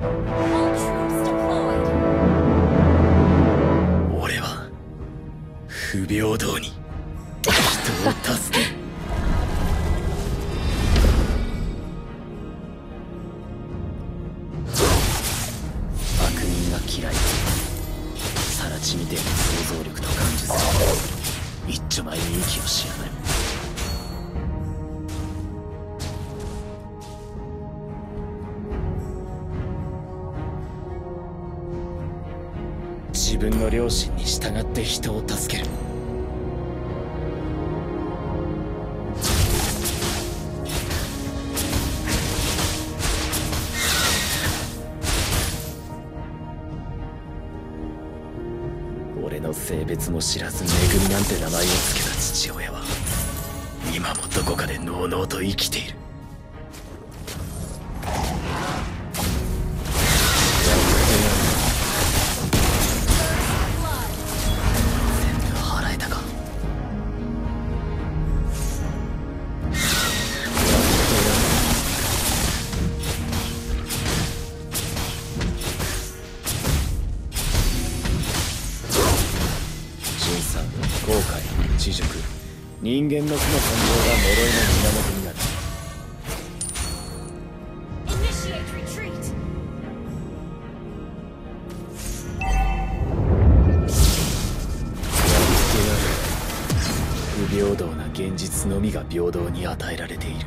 俺は不平等に人を助ける。悪人が嫌い。更地みてえな想像力と感受性。一丁前に息をしやがる。自分の良心に従って人を助ける。俺の性別も知らず恵みなんて名前を付けた父親は今もどこかでのうのうと生きている。後悔、知熟、人間の負の感情が呪いの源になる。不平等な現実のみが平等に与えられている。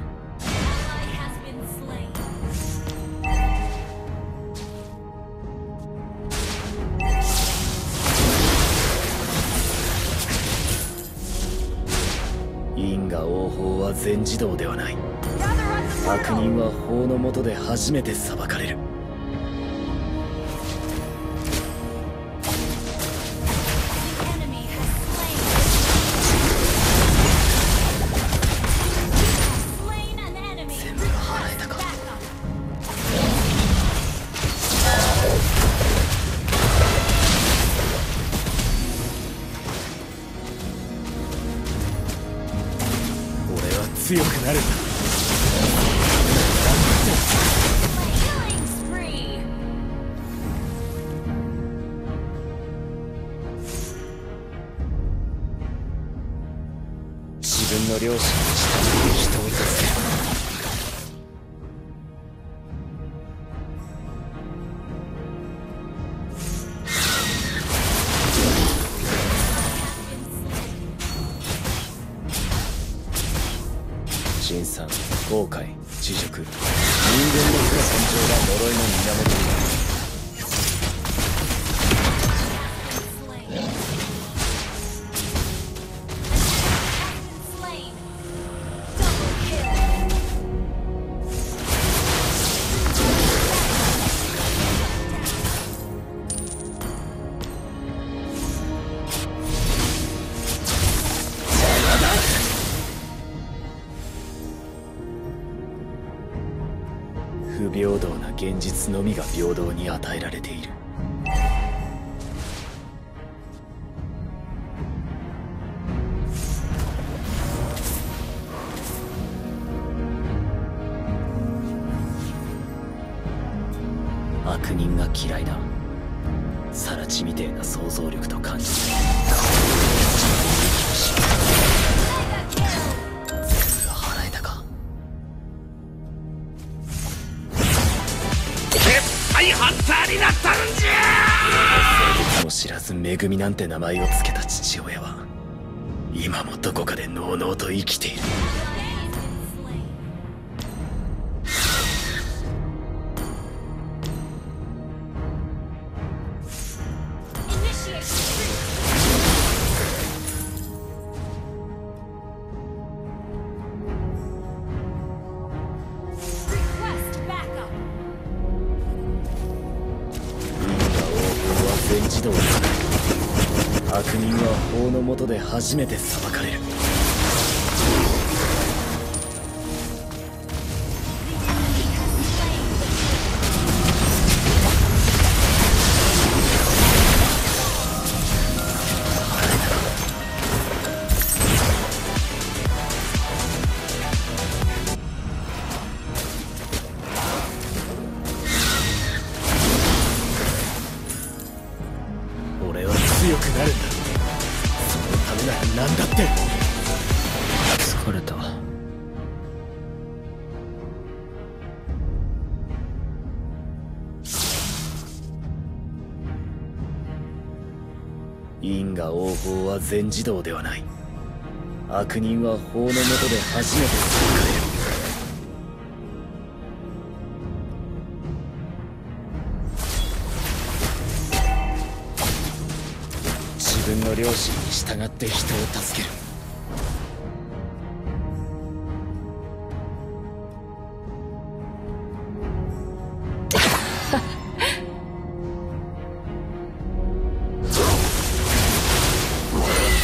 因果応報は全自動ではない。悪人は法の下で初めて裁かれる。全部払えたか。強くなるんだ。自分の良心に従って人を助ける。辛酸、後悔、知熟、人間の負の感情が呪いの源になる。不平等な現実のみが平等に与えられている。悪人が嫌いだ。更地みてえな想像力と感じて全部払えたか。ハンターになったんじゃ。性別も知らず恵みなんて名前を付けた父親は今もどこかでのうのうと生きている。全自動ではない。悪人は法の下で初めて裁かれる。なるんだ。そのためなら何だって。疲れた。因果応報は全自動ではない。悪人は法の下で初めて裁かれる。自分の良心に従って人を助ける。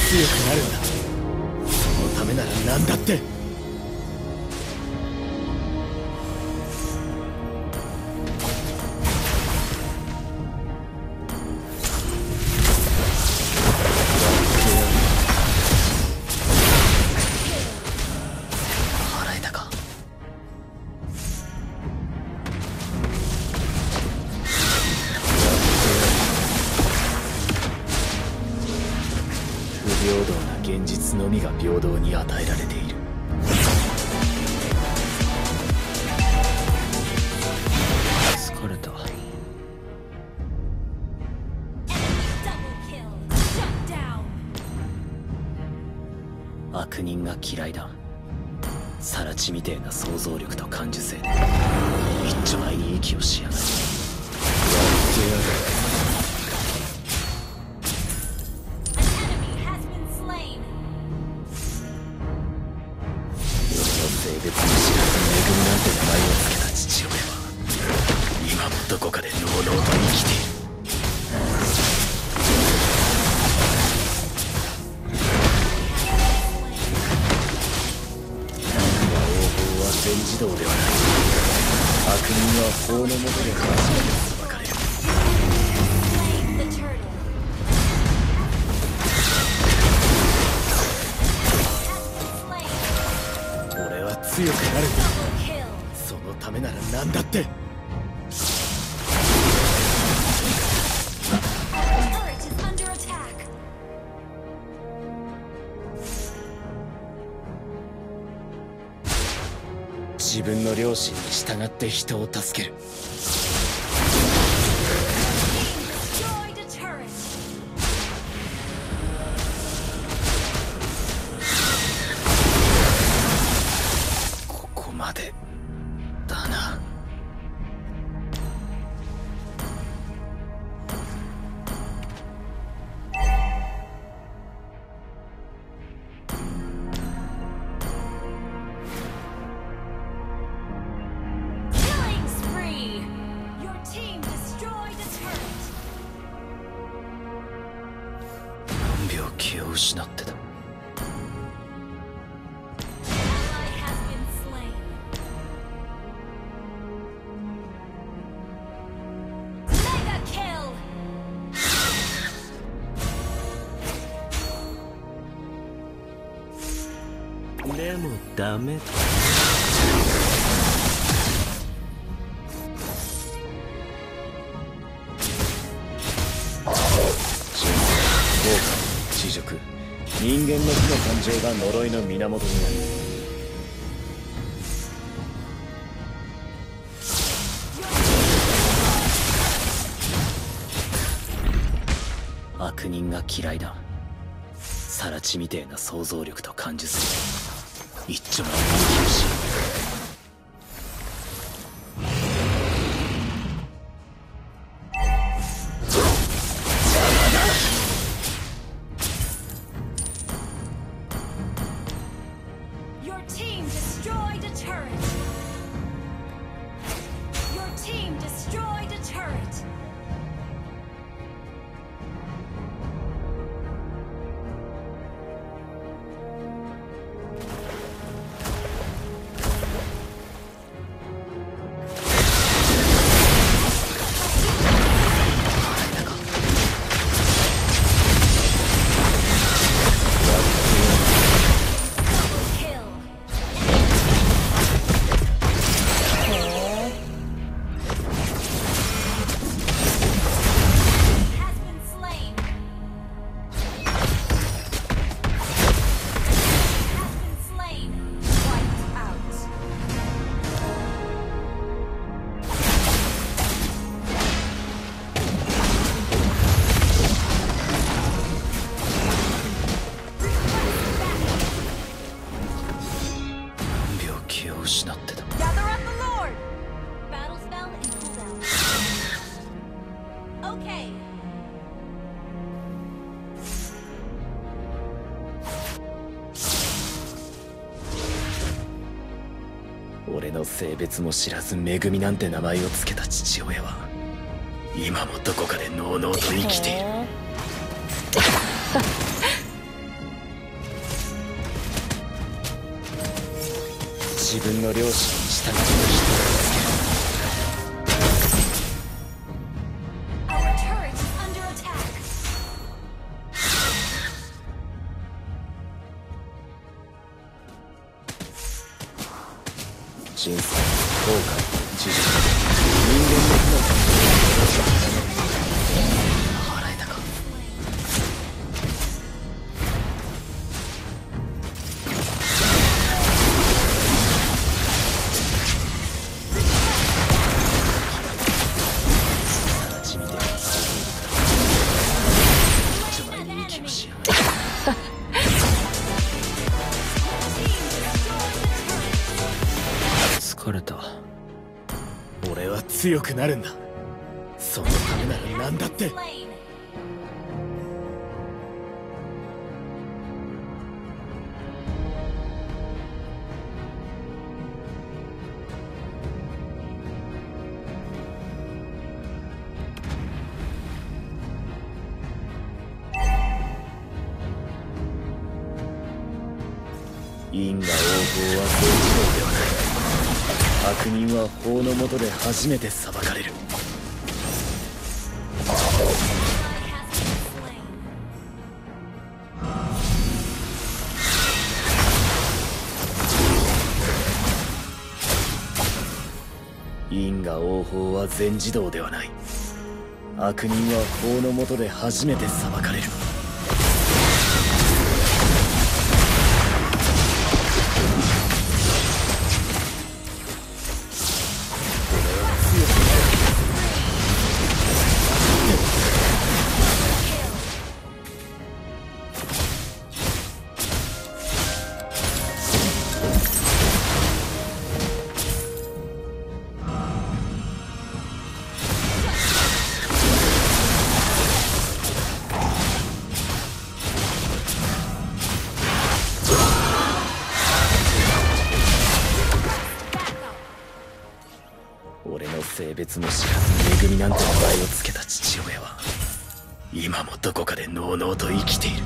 強くなるんだ。そのためなら何だって。払えたか。不平等な現実のみが平等に与えられている。疲れた。悪人が嫌いだ。サラチみてえな想像力と感受性で一丁前に息をしやがる。やってやる。性別に知らず恵みなんて名前を付けた父親は今もどこかでのうのうと生きている。因果応報は全自動ではない。悪人は法の下で初めて裁かれる。俺は強くなる。そのためなら何だって。自分の良心に従って人を助ける。ここまでだな。何秒気を失ってた。でもダメだ。地辱、人間の負の感情が呪いの源になる。悪人が嫌いだ。サラチみてえな想像力と感受性で一丁前に息をしやがる。俺の性別も知らずめぐみなんて名前を付けた父親は今もどこかでのうのうと生きている。自分の両親に従って人を助ける。人生、後悔、知事、人間の負の払えたか。さら地味で一枚に息をしやがる。疲れた。俺は強くなるんだ。そのためなら何だって。因果応報は全自動ではない。悪人は法の下で初めて裁かれる。因果応報は全自動ではない。悪人は法の下で初めて裁かれる。俺の性別も知らずめぐみなんて名前を付けた父親は今もどこかでのうのうと生きている。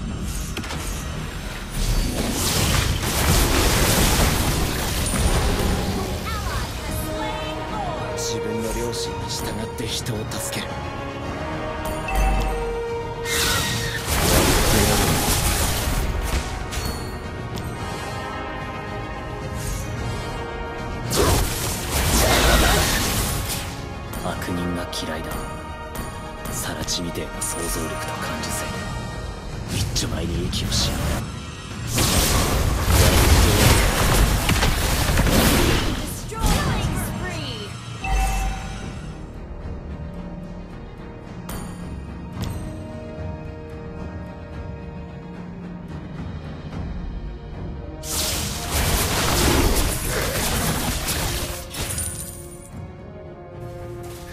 自分の両親に従って人を助ける。悪人が嫌いだ。さら地みてえな想像力と感受性で一丁前に息をしやがる。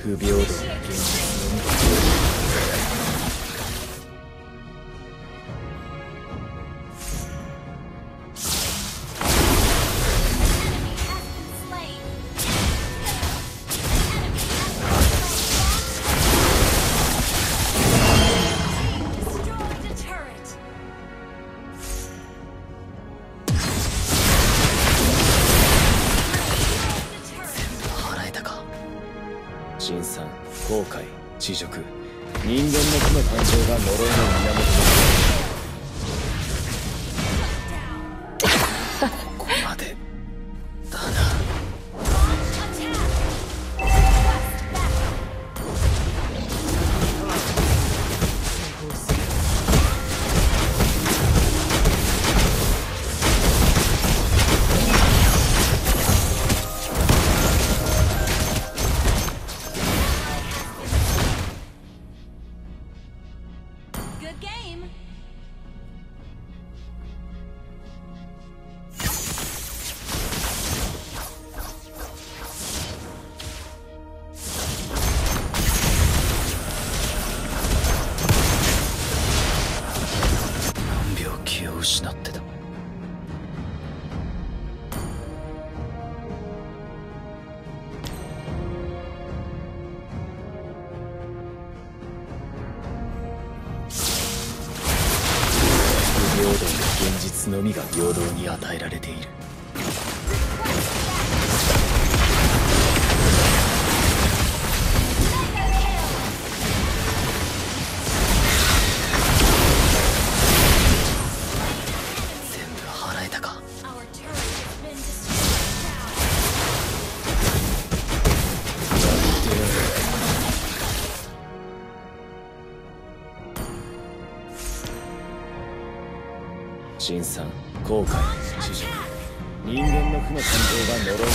不平等な現実の辛酸、後悔、恥辱、人間の負の感情が呪いの源だ。ここまでだな。Good game. つのみが平等に与えられている。全部払えたか。陳さん、後悔、知識、人間の負の感情が呪いの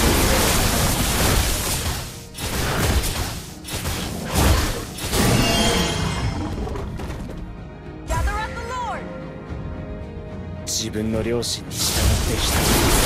自分の良心に従って人を